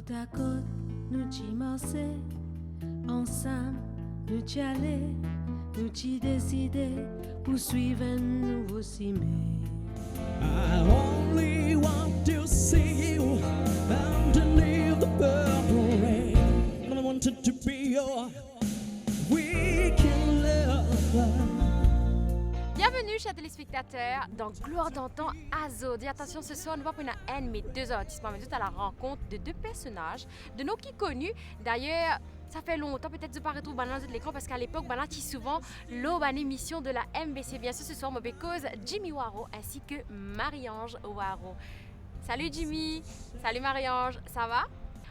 Côte à côte, nous t'y marcher, ensemble, nous t'y aller, nous t'y décider, pour suivre un nouveau cimé. I only want to see you underneath the purple rain. I wanted to be your weekend lover. Bienvenue, chers téléspectateurs, dans Gloire d'antan Azodi. Attention, ce soir, nous allons prendre un de mes deux artistes, mais à la rencontre de deux personnages, de nos qui connus. D'ailleurs, ça fait longtemps, peut-être de ne pas retrouver Banan de l'écran, parce qu'à l'époque, Banan qui souvent l'aube émission de la MBC. Bien sûr, ce soir, je cause Jimmy Waro ainsi que Marie-Ange Waro. Salut Jimmy, salut Marie-Ange, ça va?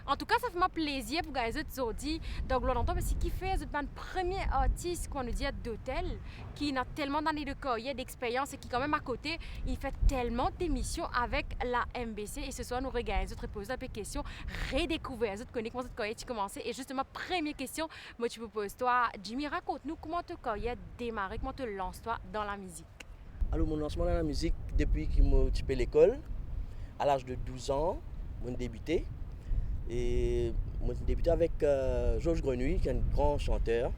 En tout cas, ça fait plaisir pour les autres aujourd'hui dans Gloire d'antan parce qu'il fait le premier artiste qu'on nous dit d'hôtel qui a tellement d'années de carrière, d'expérience et qui quand même à côté, il fait tellement d'émissions avec la MBC. Et ce soir, nous regardons les autres poser un peu de questions, redécouvrir les autres connaître comment cette carrière a commencé. Et justement, première question, moi tu me poses toi, Jimmy, raconte-nous comment ta carrière a démarré, comment te lances-toi dans la musique. Alors, mon lancement dans la musique, depuis que je suis à l'école, à l'âge de 12 ans, j'ai débuté. Et moi, j'ai débuté avec Georges Grenouille, qui est un grand chanteur,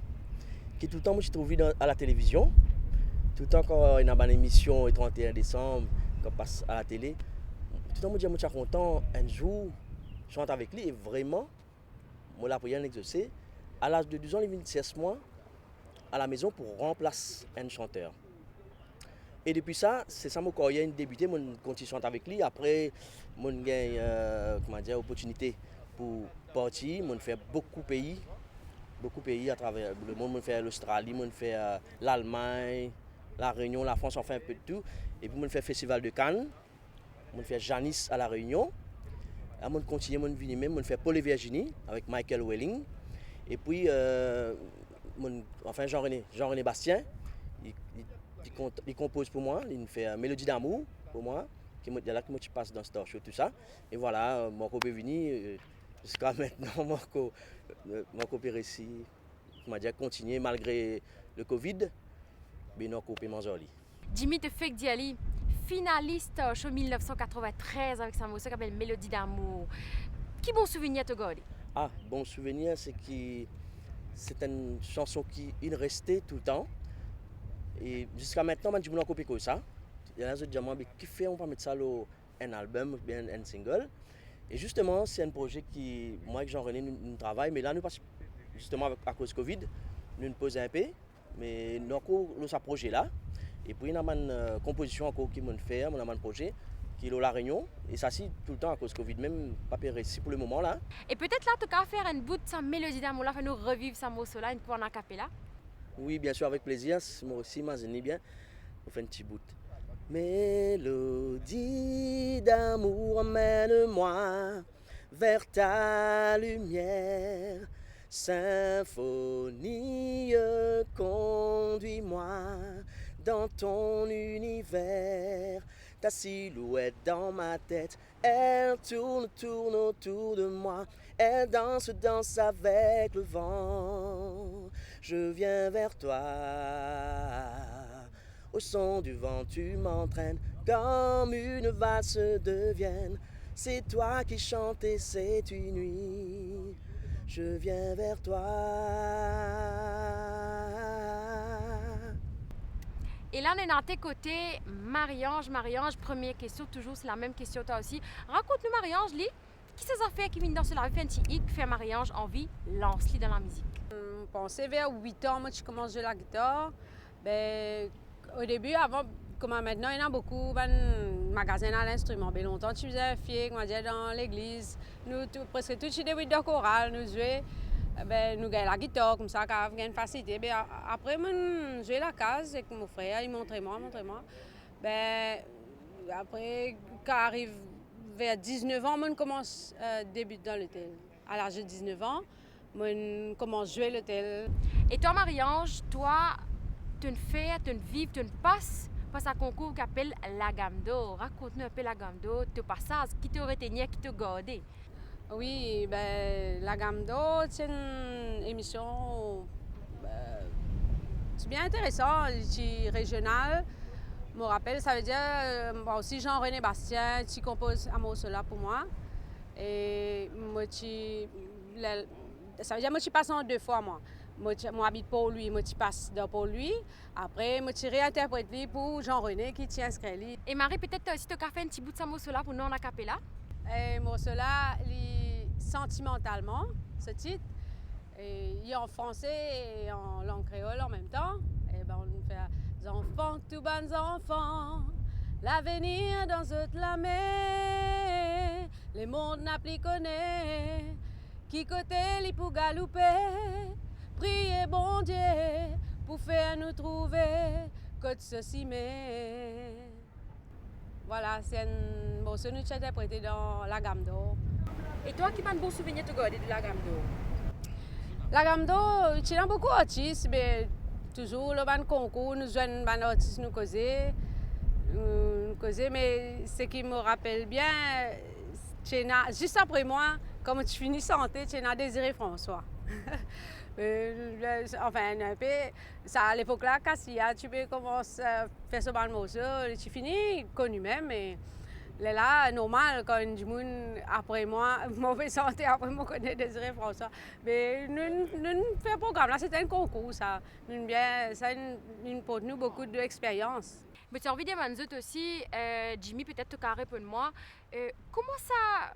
qui tout le temps, moi, je trouvé à la télévision. Tout le temps, quand il y a une émission, le 31 décembre, quand passe à la télé, tout le temps, moi, je suis content. Un jour, je chante avec lui et vraiment, moi, la prière exaucée. À l'âge de 12 ans, il vient 16 mois à la maison pour remplacer un chanteur. Et depuis ça, c'est ça mon carrière débuté, je continue à chanter avec lui. Après, j'ai eu l'opportunité pour partir, je fais beaucoup de pays à travers le monde. Je fais l'Australie, je fais l'Allemagne, la Réunion, la France, on fait un peu de tout. Et puis je fais le Festival de Cannes, je fais Janice à la Réunion. Je continue, je viens même, je fais Paul et Virginie avec Michael Welling. Et puis, Jean-René Bastien, il compose pour moi, il fait Mélodie d'amour pour moi, qui est là que je passe dans Star Show, tout ça. Et voilà, mon copain est venu, jusqu'à maintenant, mon copain est ici, m'a dit continuer malgré le Covid, mais mon copain est joli. Jimmy te fait d'y finaliste au show 1993 avec sa morceau qui s'appelle Mélodie d'amour. Quel bon souvenir te gardes? Ah, bon souvenir, c'est que c'est une chanson qui est restée tout le temps. Et jusqu'à maintenant, je me copie comme ça. Il y a des gens qui disent, qui fait, on va mettre ça dans un album ou bien un single. Et justement, c'est un projet qui, moi et Jean-René, nous travaillons. Mais là, nous passons justement à cause du Covid, nous posons un peu. Mais nous avons ce projet-là. Et puis, il y a une composition encore qui m'a fait, on a un projet qui est La Réunion. Et ça, c'est tout le temps à cause du Covid, même pas réussi pour le moment là. Et peut-être là, tu peux faire un bout de sa mélodie d'amour là, faire nous revivre sa morceau-là, une fois en acapella. Oui, bien sûr, avec plaisir. Moi aussi, m'imagine bien. On fait un petit bout. Mélodie d'amour, emmène-moi vers ta lumière. Symphonie, conduis-moi dans ton univers. Ta silhouette dans ma tête, elle tourne autour de moi. Elle danse avec le vent. Je viens vers toi. Au son du vent, tu m'entraînes comme une valse de Vienne. C'est toi qui chantes et c'est une nuit. Je viens vers toi. Et là, on est dans tes côtés, Marie-Ange. Marie-Ange, première question, toujours, c'est la même question toi aussi. Raconte-nous, Marie-Ange, qui s'est fait qui vient dans cela, fait un petit hic, fait Marie-Ange envie, lance-lui dans la musique. Je pensais vers 8 ans, moi, je commence à jouer la guitare. Ben, au début, avant, comme maintenant, il y en a beaucoup de magasins à l'instrument. Mais longtemps, tu faisais fier, on dit dans l'église. Nous, presque tous les 8 de chorale, nous jouons. Ben, nous gagnons la guitare, comme ça, quand on a une facilité. Ben, après, je jouais la case avec mon frère, il montrait moi. Ben, après, quand arrive vers 19 ans, je commence à débuter dans l'hôtel. À l'âge de 19 ans, je commence à jouer à l'hôtel. Et toi, Marie-Ange, toi, tu fais, tu vives, tu passes à un concours qui s'appelle la Gamme d'Or. Raconte-nous un peu la Gamme d'Or, tu passes, qui te retenu, qui te gardé. Oui, ben, la Gamme d'Or, c'est une émission c'est bien intéressant, c'est régional. Je me rappelle, ça veut dire, moi aussi Jean-René Bastien, qui compose un morceau là pour moi. Et ça veut dire que je passe en 2 fois, moi. Moi, habite pour lui, moi, je passe pour lui. Après, moi, je réinterprète pour Jean-René qui tient inscrit. Et Marie, peut-être si tu as fait un petit bout de ce morceau-là pour nous en acapella. Et morceau-là, sentimentalement, ce titre. Et il est en français et en langue créole en même temps. Et ben, on fait enfants, tout bons enfants, l'avenir dans toute la mer, les mondes n'a plus connaît, qui côté li pour galouper, priez bon Dieu pour faire nous trouver côte ceci mais. Voilà, c'est un morceau que nous interprété dans la gamme d'or. Et toi, qui as un bon souvenir de la gamme d'or? La gamme d'or, il y a beaucoup d'artistes, mais toujours le concours, nous jeunes artistes nous causer. Mais ce qui me rappelle bien, juste après moi, comme tu finis santé, tu as Désiré François. Enfin, un peu, ça, à l'époque-là, Cassia, tu peux commencer à faire ce bon morceau, tu finis connu même, mais là, normal, quand du monde après moi, mauvaise santé, après moi, connaît Désiré François. Mais nous faisons un programme, là, c'est un concours, ça. Ça pour nous beaucoup d'expérience. Mais tu as envie de demander aussi, Jimmy, peut-être tu peux répondre-moi, comment ça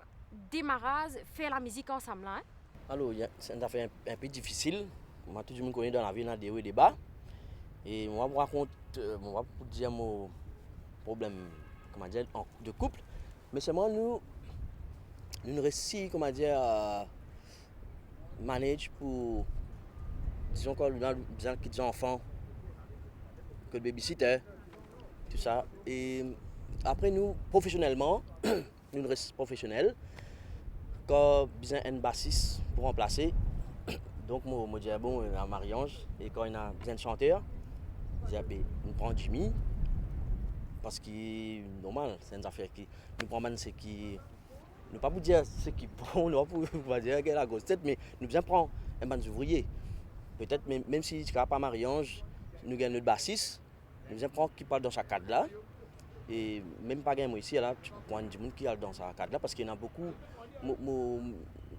démarrage faire la musique ensemble hein? Alors, c'est une affaire un peu difficile. Moi, tout le monde connaît dans la vie, dans des hauts et des bas. Et moi, je raconte, moi, pour dire mon problème, comment dire, de couple. Mais seulement nous réussissons, comment dire, manage pour, disons qu'on a besoin des enfants, que le babysitter, tout ça. Et après, nous, professionnellement, nous restons professionnels. Quand besoin un bassiste pour remplacer, donc moi je dis bon à Marie-Ange et quand il a besoin de chanteur, je dis on prend Jimmy parce que normal c'est une affaire qui nous prend ce qui ne pas vous dire ce qui bon nous pas dire qu'elle a la grosse tête mais nous besoin prendre un bon ouvrier peut-être même si tu n'as pas Marie-Ange nous gagnons notre bassiste nous besoin prendre qui parle dans sa cadre là et même pas gagner moi ici là tu peux prendre du monde qui est dans sa cadre là parce qu'il y en a beaucoup.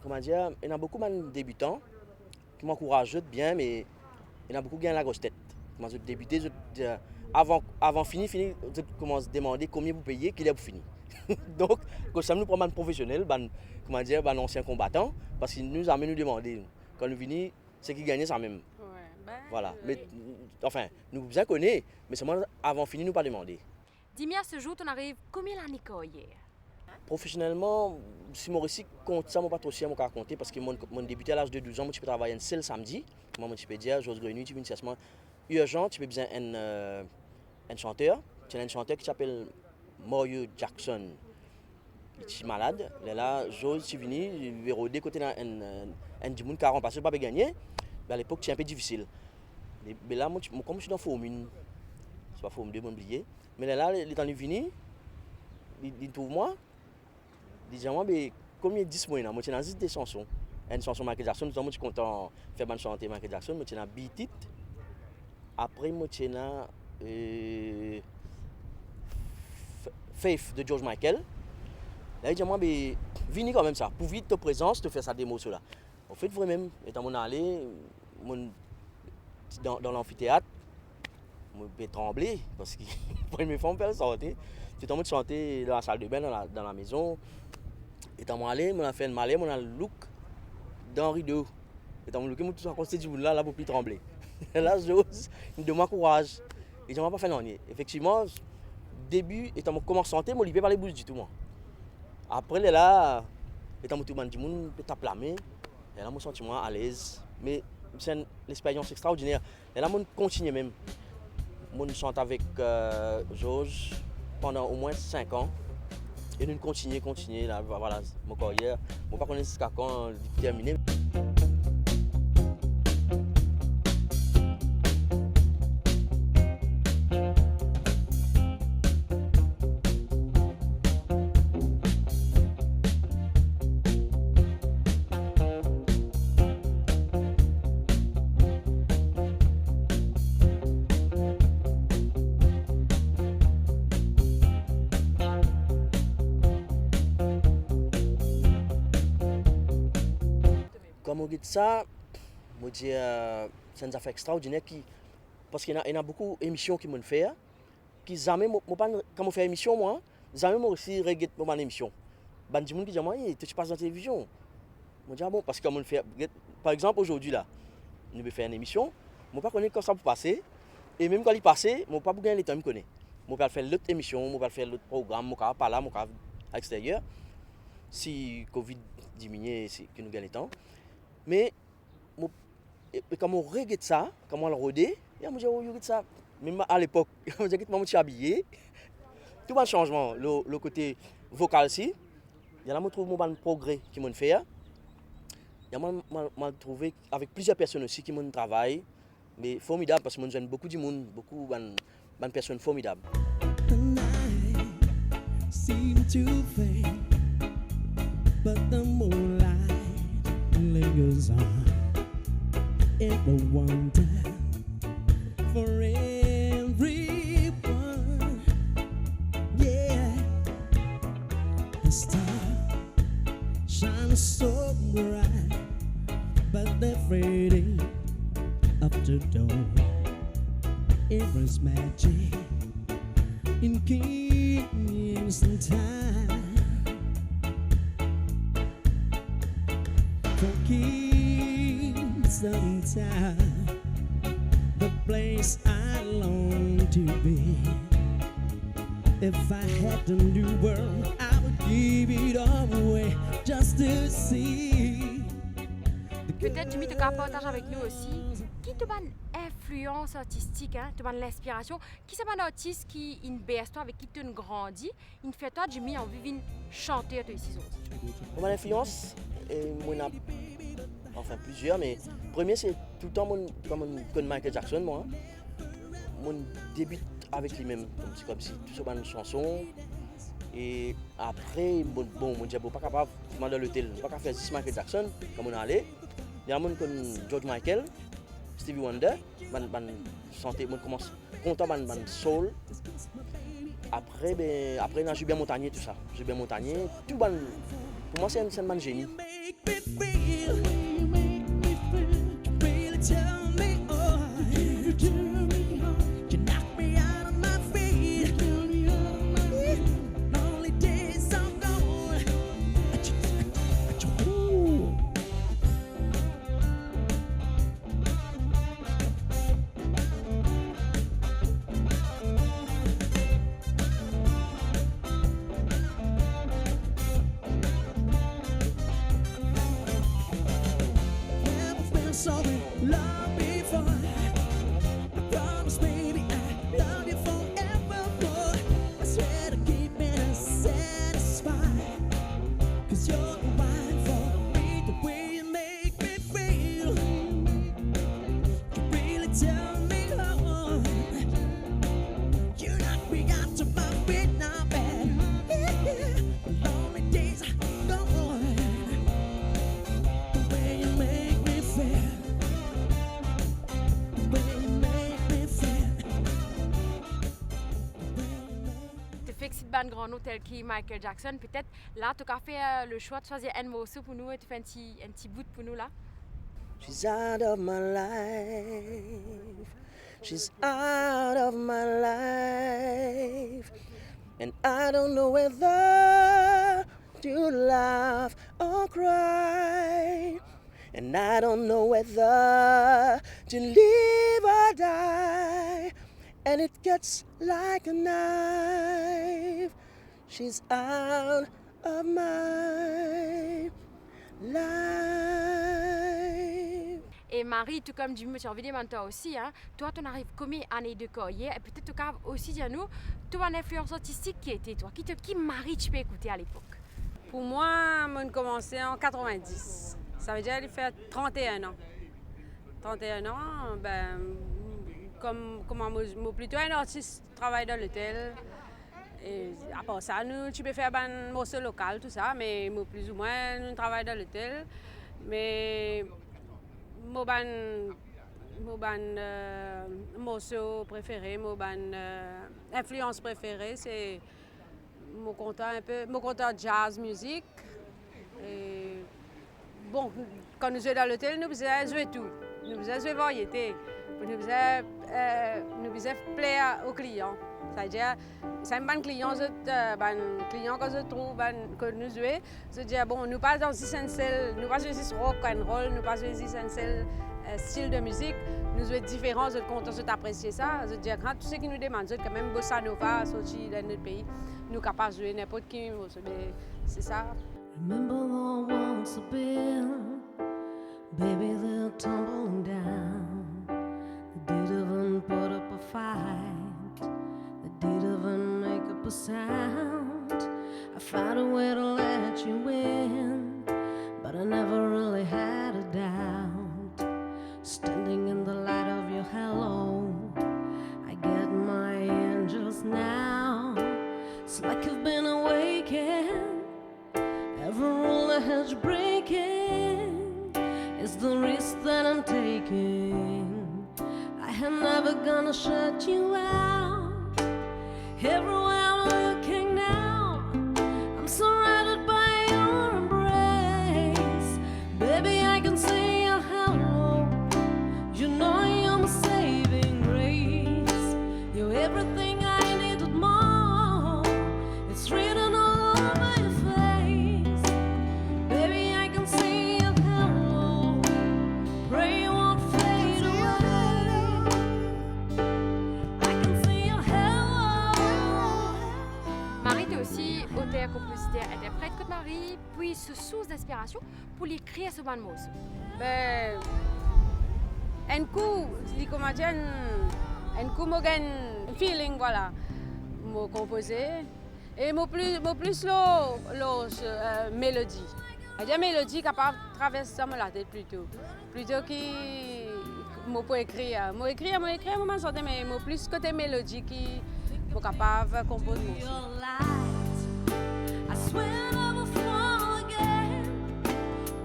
Comment dire, il y a beaucoup de débutants qui m'encouragent bien, mais il y en a beaucoup qui ont la grosse tête. Quand je débute, avant fini, je commence à demander combien vous payez, qu'il est pour finir. Donc, quand ça nous prend un professionnel, comment dire, un ancien combattant, parce qu'il nous a nous demander, quand nous venons, ce qui gagne, ça même. Ouais, voilà. Mais, enfin, nous bien connaissons, mais seulement avant fini, nous pas demander. Dis-moi, à ce jour, tu arrives combien d'années hier? Professionnellement, si mon récit compte ça, je ne pas trop si je raconter parce que mon débuté à l'âge de 12 ans, je peux travailler un seul samedi. Moi, je peux dire, Jose Grenu, tu veux une session urgent, tu peux besoin un chanteur. Tu as un chanteur qui s'appelle Mario Jackson. Il est malade. Là, Jose, tu viens, il va rôder côté un du monde qui a remplacé, pas gagner. À l'époque, c'est un peu difficile. Mais là, comme je suis dans Formule, c'est pas Formule 2, je oublié. Mais là, il est en venu, il trouve moi. Disons, mais combien 10 mois, moi, j'ai juste des chansons. Une chanson Michael Jackson, nous sommes contents de faire une chanter Michael Jackson, moi, j'ai un Beat It. Après, moi, j'ai Faith de George Michael. Là, il dit, moi, mais venez quand même ça, pour vite ta présence, te faire sa démo, cela. En fait, vraiment, étant mon allé, dans l'amphithéâtre, je peux trembler, parce que la première fois, on peut le chanter. J'étais en train de chanter dans la salle de bain, dans la maison. Étant allé, on a fait un malais, on a le look dans le rideau. Étant allé, on a tout accosté du monde là pour plus trembler. Là, j'ose, il me donne courage. Et je ne pas fait l'année. Effectivement, début, étant commencé à chanter, je ne peux pas les bouger du tout. Moi. Après, là, étant tout le monde peut taper la main. Et là, je me sens à l'aise. Mais c'est une expérience extraordinaire. Et là, je continue même. Je chante avec Georges pendant au moins 5 ans. Et nous continuons, là, voilà, mon carrière. Je ne sais pas jusqu'à quand terminer. moi regarde ça, moi dis c'est une affaire extraordinaire qui parce qu'il y a beaucoup d'émissions qui m'ont fait qui jamais moi pas quand on fait émission moi, jamais moi aussi regarde mon émission. Ben du monde qui dit moi, tu passes dans la télévision. Moi dis ah bon parce que on fait par exemple aujourd'hui là, nous vais faire une émission, moi pas connaître quand ça peut passer et même quand il passe, moi pas gagner le temps me connaît. Moi vais faire l'autre émission, moi vais faire l'autre programme, moi pas là, moi à l'extérieur. Si Covid diminue, c'est que nous gagnons le temps. Mais quand on regarde ça, quand on le regarde, je me dis oh regarde ça. Même à l'époque, je me dis que je suis habillé. Tout un changement, le côté vocal aussi. Il y a un progrès qui m'ont fait. Il y a trouvé avec plusieurs personnes aussi qui m'ont travaillé. Mais formidable parce que j'aime beaucoup de monde, beaucoup de personnes formidables. The night seemed to fade, but the moonlight lingers on. It will wonder for everyone. Yeah, the star shines so bright, but they're fading up to dawn. It was magic in Kingston time. For Kingston time, the place I long to be. If I had the new world, I would give it all away just to see. Peut-être Jimmy tu peux partager avec nous aussi qui te donne influence artistique, hein, te donne l'inspiration, qui c'est un artiste qui une toi avec qui tu grandis, il fait toi Jimmy en vivant chanter toi ici. Mon influence, enfin plusieurs, mais premier c'est tout le temps comme Michael Jackson moi. Mon début avec lui-même, comme si tout ça une chanson. Et après, bon, mon Dieu, pas capable de dans l'hôtel, pas capable de faire Michael Jackson, comme on allait. Il y a des gens comme George Michael, Stevie Wonder, chanter, on commence content ban soul. Après on a Julien Montagnier tout ça. Julien Montagnier, tout ban pour moi c'est un génie. So in love before, I promise baby I love you forevermore. I swear to keep me satisfied, 'cause you're the one for me, the way you make me feel. You really tell me how. You knock me out to my feet now, bad. The lonely days are gone. The way you make me feel. Band grand nom tel que Michael Jackson, peut-être là tu as fait le choix de choisir un morceau pour nous et tu fais un petit bout pour nous là. She's out of my life. She's out of my life. And I don't know whether to laugh or cry. And I don't know whether to live or die. And it gets like a knife. She's out of my life. Et Marie, tout comme Jimmy, tu as envie de demander toi aussi, hein, toi, tu arrives combien d'années de carrière et peut-être tu peux aussi dire nous, tu as une influence artistique qui était toi, qui Marie tu peux écouter à l'époque. Pour moi, j'ai commencé en 90. Ça veut dire qu'il fait 31 ans. 31 ans, ben, comme plutôt un artiste travaille dans l'hôtel. Et à part ça, nous, tu peux faire un morceau local, tout ça, mais plus ou moins, nous travaillons dans l'hôtel. Mais mon morceau préféré, mon influence préférée, c'est mon content jazz musique. Et bon, quand nous jouons dans l'hôtel, nous faisons jouer tout. Nous faisons jouer variété. Nous faisons plaire aux clients. C'est-à-dire, c'est un client, client que je trouve, que nous jouons, je dis, bon, nous pas dans essentiel, nous pas jouer rock and roll, nous pas jouer essentiel style de musique, nous jouons différents, je compte, je apprécie ça. Je dis, quand tout ce qui nous demande, quand même bossa nova, sorti dans notre pays, nous sommes capables de jouer n'importe qui, c'est ça. Remember once a bill, baby, they're tumbling down. They didn't even put up a fight. They didn't even make up a sound. I found a way to let you in, but I never really had a doubt. Standing in the light of your hello, I get my angels now. It's like you've been awakened. Every rule I had you breaking is the risk that I'm taking. I am never gonna shut you out. Everywhere I'm looking now, I'm surrounded by your embrace. Baby, I can see your hello. You know you're my saving grace. You're everything I needed more. It's written all over your face. Baby, I can see your hello. Pray you won't fade away. I can see your hello. Marie, tu es aussi auteur, compositeur, interprète comme Marie, puis ce source d'inspiration pour l'écrire ce bande mots. Ben, un coup, je comment dire, un coup, moi, un feeling, voilà, moi composer, et moi plus mélodie. C'est-à-dire mélodie capable de traverser la tête plutôt qui, moi pour écrire, moi m'en sortir, mais moi plus côté mélodie qui, moi capable de composer. Your light, I swear I will fall again,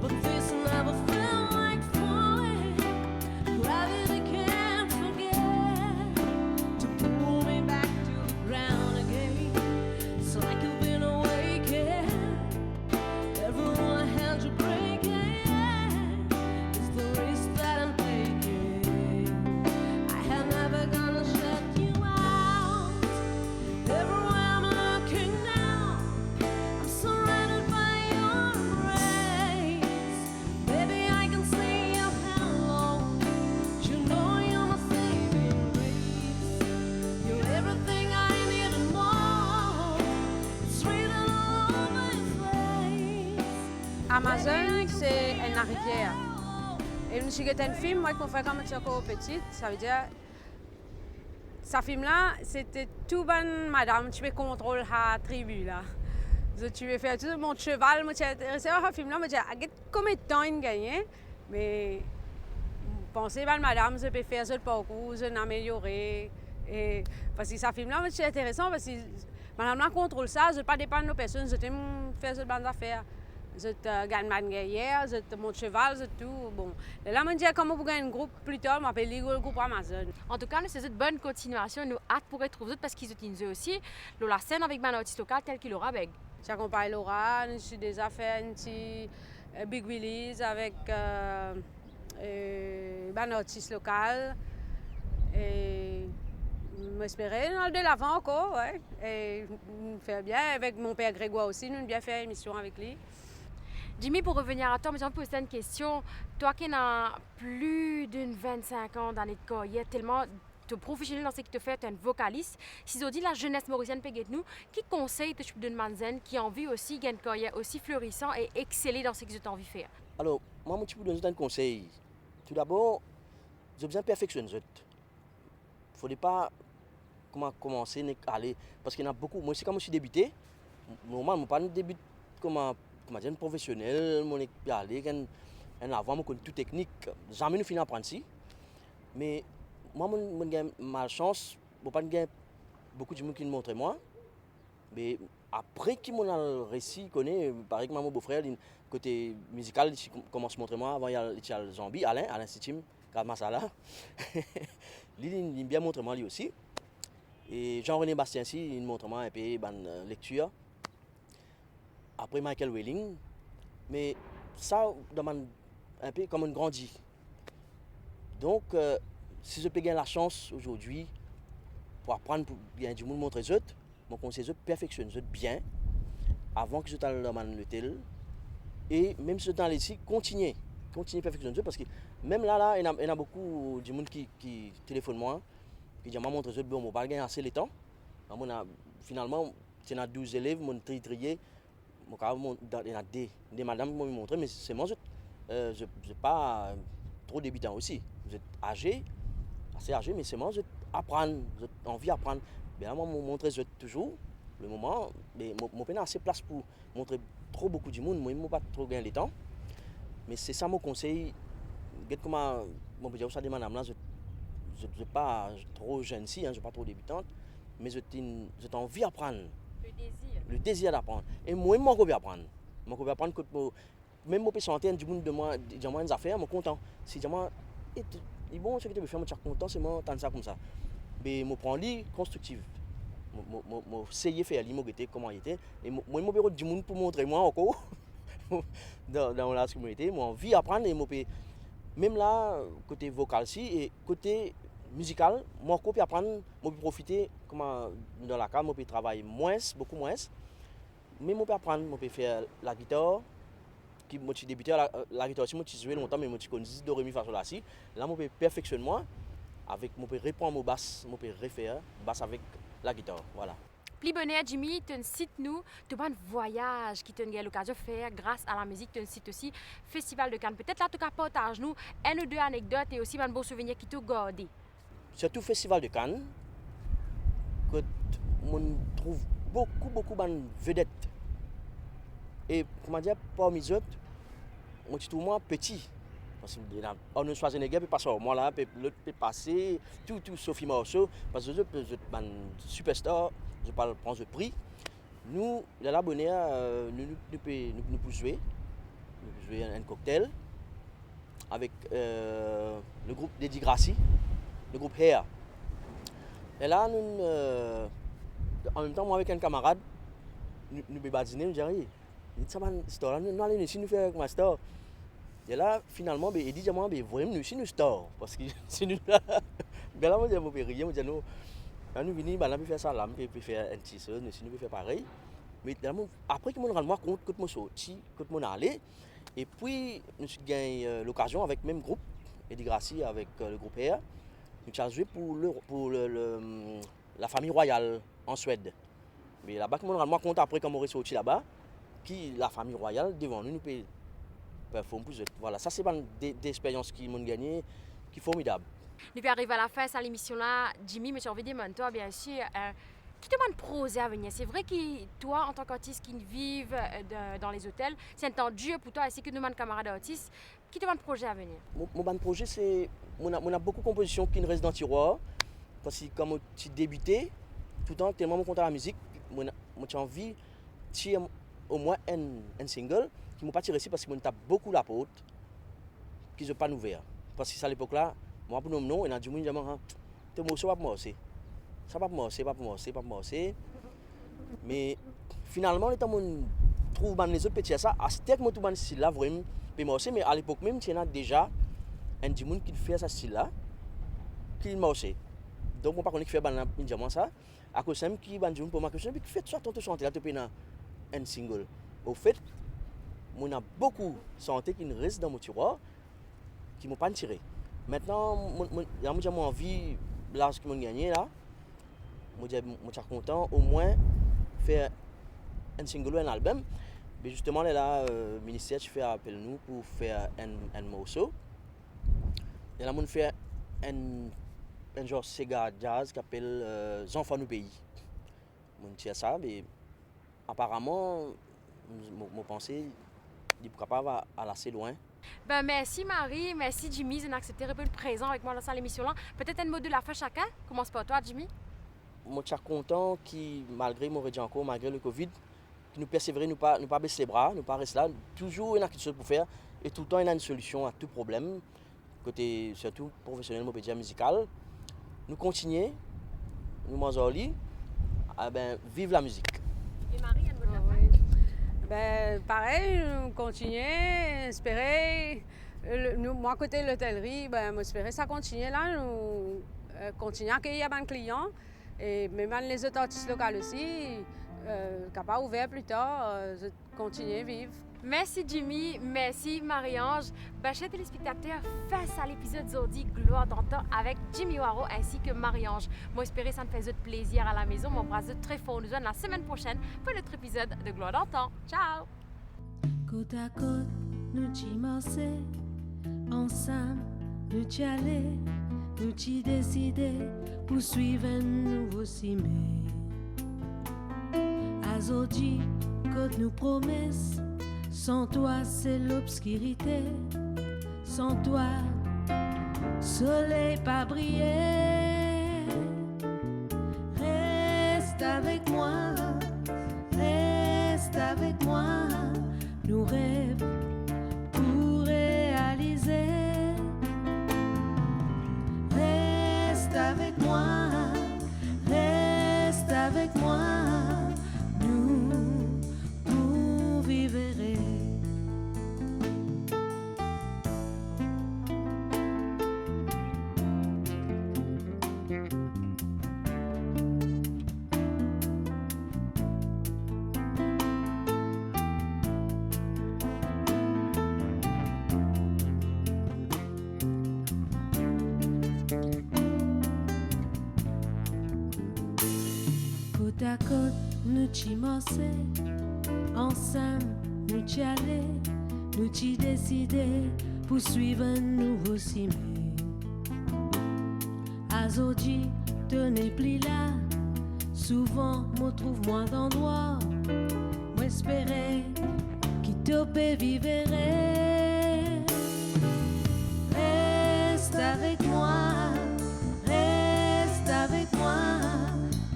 but this never felt like falling. Gravity can't forget to pull me back to the ground again. It's like you've been awakened. Everyone had you breaking. It's the risk that I'm taking. I am never gonna shut you out. Everywhere I'm looking now, I'm surrounded by your embrace. Baby, I can see your hello. You know you're my saving grace. You're everything I need and more. It's written all over your face. Amazon, c'est une rivière. Et je me suis dit, un film, moi, qu'on fait quand j'étais encore petite, ça veut dire. Ce film-là, c'était tout bonne madame, tu veux contrôler la tribu, là. Tu veux faire tout mon cheval, moi, tu es intéressé à ce film-là, moi, je dis, combien de temps il gagne, mais pensez, bonne madame, je peux faire ce parcours, je peux améliorer. Et, parce que ce film-là, c'est intéressant, parce que madame-là contrôle ça, je ne pas dépendre de personne, je peux faire ce bonnes affaires. Je gagne ma guerrière, je mon cheval, je tout. Bon. Là, je me dis, comment vous gagnez un groupe plus tard, je m'appelle le groupe Amazon. En tout cas, nous c'est une bonne continuation. Nous hâte pour retrouver d'autres parce qu'ils utilisent aussi la scène avec un artiste local tel qu'il aura avec. J'accompagne Laura, je suis déjà fait un petit Big Willy's avec un artiste local. Et m'espérer de l'avant encore, ouais. Et faire bien avec mon père Grégoire aussi, nous avons bien fait une émission avec lui. Jimmy, pour revenir à toi, je vais poser une question. Toi qui as plus de 25 ans dans les carrière, tellement tu es professionnel dans ce que tu fais, tu es un vocaliste. Si on dit la jeunesse mauricienne peut nous, qui conseille tu peux donner qui a envie aussi de une carrière aussi florissant et exceller dans ce que tu as envie de faire? Alors, moi, je peux donner un conseil. Tout d'abord, j'ai besoin de perfectionner. Il ne faudrait pas commencer à aller. Parce qu'il y en a beaucoup. Moi, c'est quand je suis débuté. Normalement, je ne pas début comme un professionnel. Je suis allé avant, je connais toute technique. Jamais nous finir apprendre ici. Mais moi, j'ai malchance. Je n'ai pas beaucoup de gens qui me montrent moi. Mais après qu'il m'a réussi, connaît, par exemple, mon beau-frère, côté musical, il commence à montrer moi. Avant, il y a le Zombie, Alain Sitim, Masala. Il aime bien montrer moi lui aussi. Et Jean-René Bastien aussi, il montre moi un peu de lecture. Après Michael Welling. Mais ça demande un peu comme on grandit. Donc, si je peux gagner la chance aujourd'hui pour apprendre, pour bien du monde montrer les autres, mon conseil c'est de perfectionner les autres bien avant que je t'aille demande le tel. Et même si je t'aille ici, continuer à perfectionner les autres parce que même là, il y a beaucoup de monde qui téléphone moi, qui dit, moi montre les autres, bon, on va pas gagner assez le temps. Finalement, il y a 12 élèves, mon trié. Il y a des madames qui m'ont montré, mais c'est moi, je suis pas trop débutant aussi. Vous êtes âgé, assez âgé, mais c'est moi, je apprendre, j'ai envie d'apprendre. Bien, moi, je montre toujours, le moment, mais mon peine a assez de place pour montrer trop beaucoup du monde, moi, je n'ai pas trop gagné le temps. Mais c'est ça mon conseil. Regarde comment, mon peut dire ça des madames là, je ne suis pas trop jeune ici, je ne suis pas trop débutante, mais j'ai envie d'apprendre. Le désir d'apprendre. Et moi, je veux apprendre. Je veux apprendre que même si je suis en train de moi des affaires, je suis content. Si je dis, bon, ce que tu veux faire, je suis content, c'est moi, tant ça comme ça. Mais je prends l'île constructive. Je essayer de faire l'île, comment il était. Et moi, je veux du monde pour montrer moi encore dans la communauté. J'ai envie d'apprendre. Et même là, côté vocal, et côté musical, moi, je peux apprendre, je peux profiter comment, dans la cave, je peux travailler beaucoup moins. Mais je peux apprendre, je peux faire la guitare. Qui moi débuté la guitare, moi j'ai joué longtemps, mais moi je connais do ré mi fa sol la si. Là, je peux perfectionner moi avec, je peux reprendre mon basse, je peux refaire basse avec la guitare, voilà. Plus bonnet, Jimmy, tu cites nous, tu as un voyage qui t'a eu l'occasion de faire grâce à la musique, tu cites aussi Festival de Cannes. Peut-être là, tu partages nous un ou deux anecdotes et aussi un beau souvenir qui t'a gardé. Surtout Festival de Cannes, que on trouve beaucoup de vedettes. Et comment dire, parmi les autres, moi je trouve moi petit. Parce que Arnold Schwarzenegger peut passer, moi là, l'autre peut passer, tout Sophie Marceau, parce que je suis un superstar, je parle prendre le prix. Nous, dans la bonne nous pouvons jouer un cocktail avec le groupe Lady Gracie, le groupe Hair. Et là, en même temps, moi avec un camarade, nous pouvons dîner, nous disons, nous allons ici, nous faire un master. Et là, finalement, il dit, moi, vraiment, nous, si nous store. Parce que si nous, là, moi, je vais rire, je dis, nous venons, nous faire ça, là, nous pouvons faire un petit saut, nous pouvons faire pareil. Mais après que je me rends compte que je suis sorti, que je suis allé, et puis, nous avons gagné l'occasion avec le même groupe, Eddie Gracie, avec le groupe Air, nous avons joué pour la famille royale en Suède. Mais là-bas, je me rends compte après quand on est sorti là-bas, la famille royale devant nous peut performer pour eux. Voilà, ça c'est des expériences qui m'ont gagné, qui sont formidables. Nous arrivons à la fin de l'émission là, Jimmy, mais j'ai envie de demander toi bien sûr, qui te demande projet à venir. C'est vrai que toi, en tant qu'artiste qui vit dans les hôtels, c'est un temps dur pour toi, ainsi que demande camarades d'artistes. Qui te demande projet à venir? Mon projet, c'est on a beaucoup de compositions qui restent dans le tiroir, parce que comme tu débutais, tout le temps tellement content de la musique, j'ai envie de au moins un single qui ne m'a pas tiré ici parce que je tape beaucoup la porte qui ne sont pas ouverts. Parce que à l'époque là, moi pour nous non, il y a du monde qui me dit tes morceaux pas marcher. Ça pas marcher. Mais finalement, les gens trouvent les autres petits ça, à ce que moi tout ban style là vraiment peut marcher, mais à l'époque même, il y a déjà un du monde qui fait ce style là qui marche. Donc on pas connaît qui fait ban ça. À cause même qui ban du monde pour ma question, qui fait ça ton chanter là tu peux un single. Au fait, on a beaucoup de santé qui restent dans mon tiroir, qui ne m'ont pas tiré. Maintenant, j'ai envie, là, ce qu'ils m'ont gagné, là, je suis content au moins faire un single ou un album. Mais justement, là, le ministère fait appel à nous pour faire un morceau. Et là, on fait un genre Sega Jazz qui s'appelle Enfants du pays. On tient ça, mais apparemment, je pense qu'il est capable d'aller assez loin. Ben, merci Marie, merci Jimmy de accepté de répondre présent avec moi dans l'émission là. Peut-être un mot de la fin chacun. Commence par toi, Jimmy. Je suis content que malgré mon encore, malgré le Covid, que nous persévérer, nous pas baisser les bras, nous pas rester là. Toujours il y a quelque chose pour faire et tout le temps il y a une solution à tout problème. Côté surtout professionnel, média musical. Nous continuons, nous mangeons au lit, vive la musique. Et Marie, un mot de la fin. Ben, pareil, continuer, espérer. Moi, côté l'hôtellerie, ben, moi, espérer ça continue là, nous continuer à accueillir des clients et même les autres artistes locaux aussi, capables ouvert plus tard, continuer à vivre. Merci Jimmy, merci Marie-Ange. Ben, chers téléspectateurs, face à l'épisode Zodi Gloire d'antan avec Jimmy Waro ainsi que Marie-Ange. Moi, j'espère ça me fait autre plaisir à la maison. Mon bras très fort. Nous rejoignons la semaine prochaine pour notre épisode de Gloire d'antan. Ciao! Côte à côte, nous t'y marcher, ensemble, nous t'y aller, nous t'y décider, pour suivre un nouveau cimé. Azodi, côte nous promesse, sans toi c'est l'obscurité, sans toi, soleil pas briller. Reste avec moi, nous rêves pour réaliser. Reste avec moi, nous pour vivre. Côte à côte, nous t'y marcher, ensemble, nous t'y aller, nous t'y décider, pour suivre un nouveau cimé. Azodi, tenez pli là, souvent, me trouve moins d'endroits, moi espérer, qui t'opé vivrait. Reste avec moi,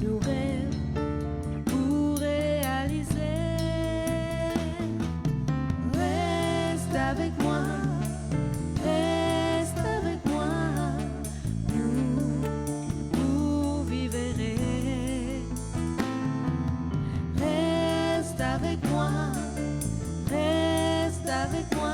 nous rêves pour réaliser. Reste avec moi, nous pour vivre. Reste avec moi,